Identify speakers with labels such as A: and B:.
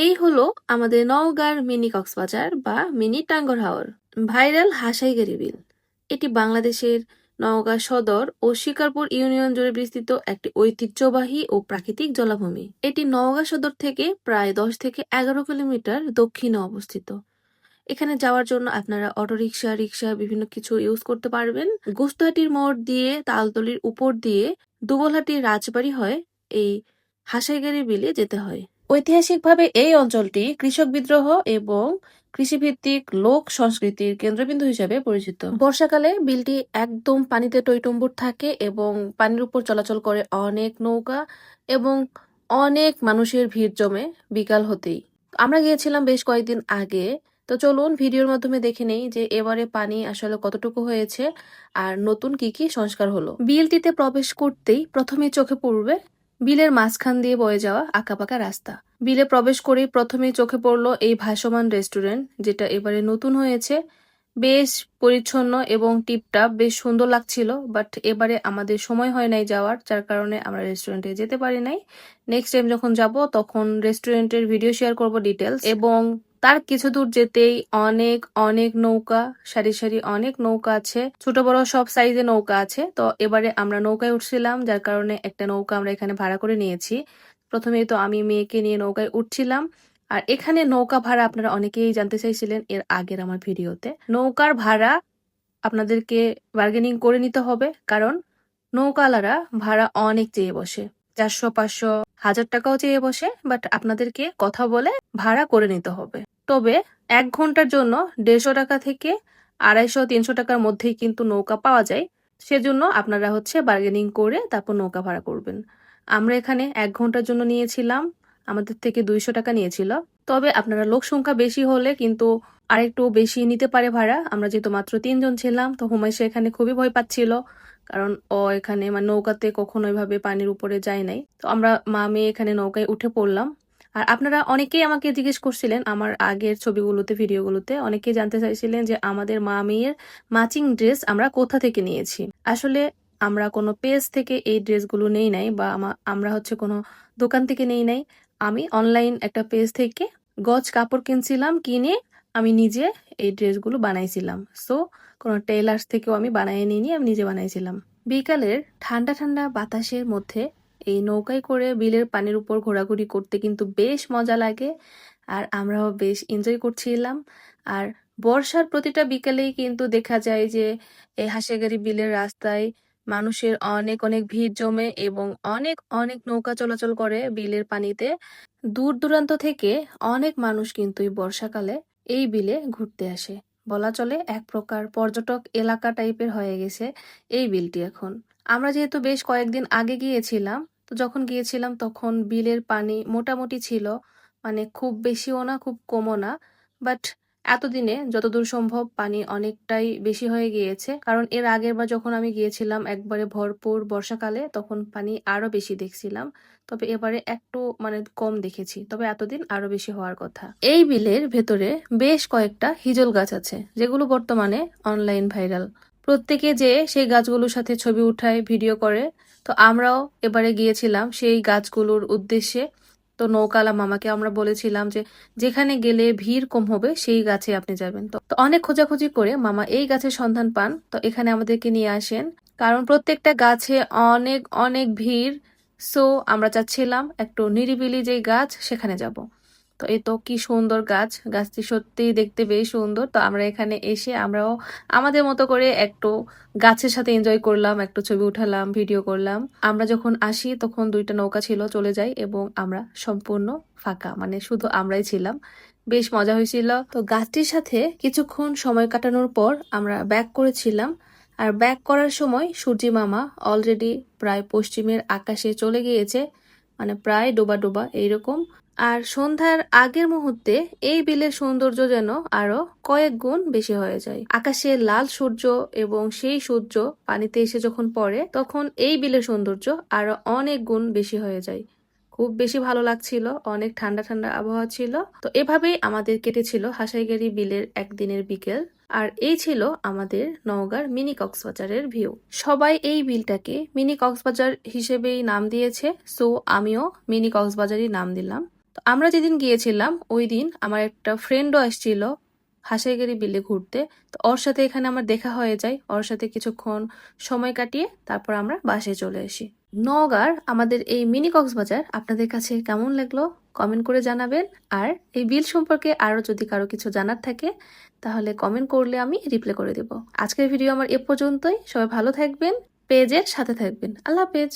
A: এই হলো আমাদের নওগাঁর মিনি কক্সবাজার বা মিনি টাঙ্গর হাওর। ভাইরাল হাসাইগাড়ি বিল। এটি বাংলাদেশের নওগাঁ সদর ও শিকারপুর ইউনিয়ন জুড়ে বিস্তৃত একটি ঐতিহ্যবাহী ও প্রাকৃতিক জলাভূমি। এটি নওগাঁ সদর থেকে প্রায় 10 থেকে 11 কিলোমিটার দক্ষিণে অবস্থিত। এখানে যাওয়ার জন্য আপনারা অটোরিকশা, রিক্সা বিভিন্ন কিছু ইউজ করতে পারবেন। গোস্তাহাটির মোড় দিয়ে তালতলির উপর দিয়ে দুবলহাটির রাজবাড়ি হয়ে এই হাসাইগাড়ি বিলে যেতে হয়। ঐতিহাসিকভাবে এই অঞ্চলটি কৃষক বিদ্রোহ এবং কৃষিভিত্তিক লোক সংস্কৃতির কেন্দ্রবিন্দু হিসেবে পরিচিত। বর্ষাকালে বিলটি একদম পানিতে টইটুম্বুর থাকে এবং পানির উপর চলাচল করে অনেক নৌকা এবং অনেক মানুষের ভিড় জমে বিকাল হতেই। আমরা গিয়েছিলাম বেশ কয়েকদিন আগে, তো চলুন ভিডিওর মাধ্যমে দেখে নেই যে এবারে পানি আসলে কতটুকু হয়েছে আর নতুন কি কি সংস্কার হলো। বিলটিতে প্রবেশ করতেই প্রথমে চোখে পড়বে বিলের মাঝখান দিয়ে বয়ে যাওয়া আঁকাবাঁকা রাস্তা। বিলে প্রবেশ করেই প্রথমেই চোখে পড়লো এই ভাসমান রেস্টুরেন্ট, যেটা এবারে নতুন হয়েছে। বেশ পরিচ্ছন্ন এবং টিপটাপ, বেশ সুন্দর লাগছিল। বাট এবারে আমাদের সময় হয় নাই যাওয়ার, যার কারণে আমরা রেস্টুরেন্টে যেতে পারি নাই। নেক্সট টাইম যখন যাব তখন রেস্টুরেন্টের ভিডিও শেয়ার করব ডিটেলস। এবং তার কিছু দূর যেতেই অনেক অনেক নৌকা, সারি সারি অনেক নৌকা আছে, ছোট বড় সব সাইজে নৌকা আছে। তো এবারে আমরা নৌকায় উঠছিলাম, যার কারণে একটা নৌকা আমরা এখানে ভাড়া করে নিয়েছি। প্রথমেই তো আমি মেয়েকে নিয়ে নৌকায় উঠছিলাম। আর এখানে নৌকা ভাড়া আপনারা অনেকেই জানতে চাইছিলেন এর আগের আমার ভিডিওতে। নৌকার ভাড়া আপনাদেরকে বার্গেনিং করে নিতে হবে, কারণ নৌকালারা ভাড়া অনেক চেয়ে বসে, 400, 500, 1000 টাকাও চেয়ে বসে। বাট আপনাদেরকে কথা বলে ভাড়া করে নিতে হবে। তবে 1 ঘন্টার জন্য 150 টাকা থেকে 250, 300 টাকার মধ্যেই কিন্তু নৌকা পাওয়া যায়। সেজন্য আপনারা বার্গেনিং করে তারপর নৌকা ভাড়া করবেন। আমরা এখানে 1 ঘন্টার জন্য নিয়েছিলাম, আমাদের থেকে 200 টাকা নিয়েছিল। তবে আপনারা লোক সংখ্যা বেশি হলে কিন্তু আরেকটু বেশি নিতে পারে ভাড়া। আমরা যেহেতু মাত্র 3 জন ছিলাম, তো হুমাইশা এখানে খুবই ভয় পাচ্ছিল, কারণ ও এখানে নৌকাতে কখনো এভাবে পানির উপরে যায় নাই। তো আমরা মা মেয়ে এখানে নৌকায় উঠে পড়লাম। আর আপনারা অনেকেই আমাকে জিজ্ঞেস করছিলেন আমার আগের ছবিগুলোতে, ভিডিওগুলোতে অনেকেই জানতে চাইছিলেন যে আমাদের মা মেয়ের ম্যাচিং ড্রেস আমরা কোথা থেকে নিয়েছি। আসলে আমরা কোনো পেজ থেকে এই ড্রেসগুলো নেই নাই, বা আমরা কোনো দোকান থেকে নেই নাই। আমি অনলাইন একটা পেজ থেকে গজ কাপড় কিনছিলাম, কিনে আমি নিজে এই ড্রেসগুলো বানাইছিলাম। সো কোনো টেলার্স থেকেও আমি বানিয়ে নিইনি, আমি নিজে বানাইছিলাম। বিকালের ঠান্ডা ঠান্ডা বাতাসের মধ্যে এই নৌকায় করে বিলের পানির উপর ঘোরাঘুরি করতে কিন্তু বেশ মজা লাগে, আর আমরাও বেশ এনজয় করছিলাম। আর বর্ষার প্রতিটা বিকালেই কিন্তু দেখা যায় যে এই হাঁসেগাড়ি বিলের রাস্তায় মানুষের অনেক অনেক ভিড় জমে এবং অনেক অনেক নৌকা চলাচল করে বিলের পানিতে। দূর দূরান্ত থেকে অনেক মানুষ কিন্তু এই বর্ষাকালে এই বিলে ঘুরতে আসে। বলা চলে এক প্রকার পর্যটক এলাকা টাইপের হয়ে গেছে এই বিলটি এখন। আমরা যেহেতু বেশ কয়েকদিন আগে গিয়েছিলাম, তো যখন গিয়েছিলাম তখন বিলের পানি মোটামুটি ছিল, খুব বেশিও না খুব কমও না। বাট এতদিনে যতদূর সম্ভব পানি অনেকটাই বেশি হয়ে গিয়েছে, কারণ এর আগের বার যখন আমি গিয়েছিলাম একবারে ভরপুর বর্ষাকালে, তখন পানি আরো বেশি দেখছিলাম। তবে এবারে একটু কম দেখেছি, তবে এতদিন আরো বেশি হওয়ার কথা। এই বিলের ভেতরে বেশ কয়েকটা হিজল গাছ আছে, যেগুলো বর্তমানে অনলাইন ভাইরাল। প্রত্যেকে যে সেই গাছগুলোর সাথে ছবি উঠায়, ভিডিও করে। তো আমরাও এবারে গিয়েছিলাম সেই গাছগুলোর উদ্দেশ্যে। তো নৌকালা মামাকে আমরা বলেছিলাম যে যেখানে গেলে ভিড় কম হবে সেই গাছে আপনি যাবেন। তো অনেক খোঁজাখুঁজি করে মামা এই গাছের সন্ধান পান, তো এখানে আমাদেরকে নিয়ে আসেন, কারণ প্রত্যেকটা গাছে অনেক অনেক ভিড়। সো আমরা চাচ্ছিলাম একটু নিরিবিলি যে গাছ সেখানে যাব। তো এই তো কি সুন্দর গাছ, গাছটি সত্যিই দেখতে বেশ সুন্দর। তো আমরা এখানে এসে আমরাও আমাদের মতো করে একটু গাছের সাথে এনজয় করলাম, একটু ছবি উঠালাম, ভিডিও করলাম। আমরা যখন আসি তখন 2টা নৌকা ছিল, চলে যায় এবং আমরা সম্পূর্ণ ফাঁকা, শুধু আমরাই ছিলাম। বেশ মজা হয়েছিল। তো গাছটির সাথে কিছুক্ষণ সময় কাটানোর পর আমরা ব্যাক করেছিলাম। আর ব্যাক করার সময় সূর্যি মামা অলরেডি প্রায় পশ্চিমের আকাশে চলে গিয়েছে, প্রায় ডোবা ডোবা এইরকম। আর সন্ধ্যার আগের মুহূর্তে এই বিলের সৌন্দর্য যেন আরো কয়েক গুণ বেশি হয়ে যায়। আকাশে লাল সূর্য এবং সেই সূর্য পানিতে এসে যখন পড়ে, তখন এই বিলের সৌন্দর্য আরো অনেক গুণ বেশি হয়ে যায়। খুব বেশি ভালো লাগছিল, অনেক ঠান্ডা ঠান্ডা আবহাওয়া ছিল। তো এভাবেই আমাদের কেটেছিল হাসাইগাড়ি বিলের একদিনের বিকেল। আর এই ছিল আমাদের নওগাঁর মিনি কক্সবাজারের ভিউ। সবাই এই বিলটাকে মিনি কক্সবাজার হিসেবেই নাম দিয়েছে, সো আমিও মিনি কক্সবাজারই নাম দিলাম। তো আমরা যেদিন গিয়েছিলাম ওই দিন আমার একটা ফ্রেন্ডও আসছিল হাসাইগাড়ি বিলে ঘুরতে। তো ওর সাথে এখানে আমার দেখা হয়ে যায়, ওর সাথে কিছুক্ষণ সময় কাটিয়ে তারপর আমরা বাসায় চলে আসি। নওগাঁর আমাদের এই মিনি কক্সবাজার আপনাদের কাছে কেমন লাগলো কমেন্ট করে জানাবেন। আর এই বিল সম্পর্কে আরো যদি কারো কিছু জানার থাকে তাহলে কমেন্ট করলে আমি রিপ্লাই করে দেব। আজকের ভিডিও আমার এ পর্যন্তই। সবাই ভালো থাকবেন, পেজের সাথে থাকবেন। আল্লাহ হাফেজ।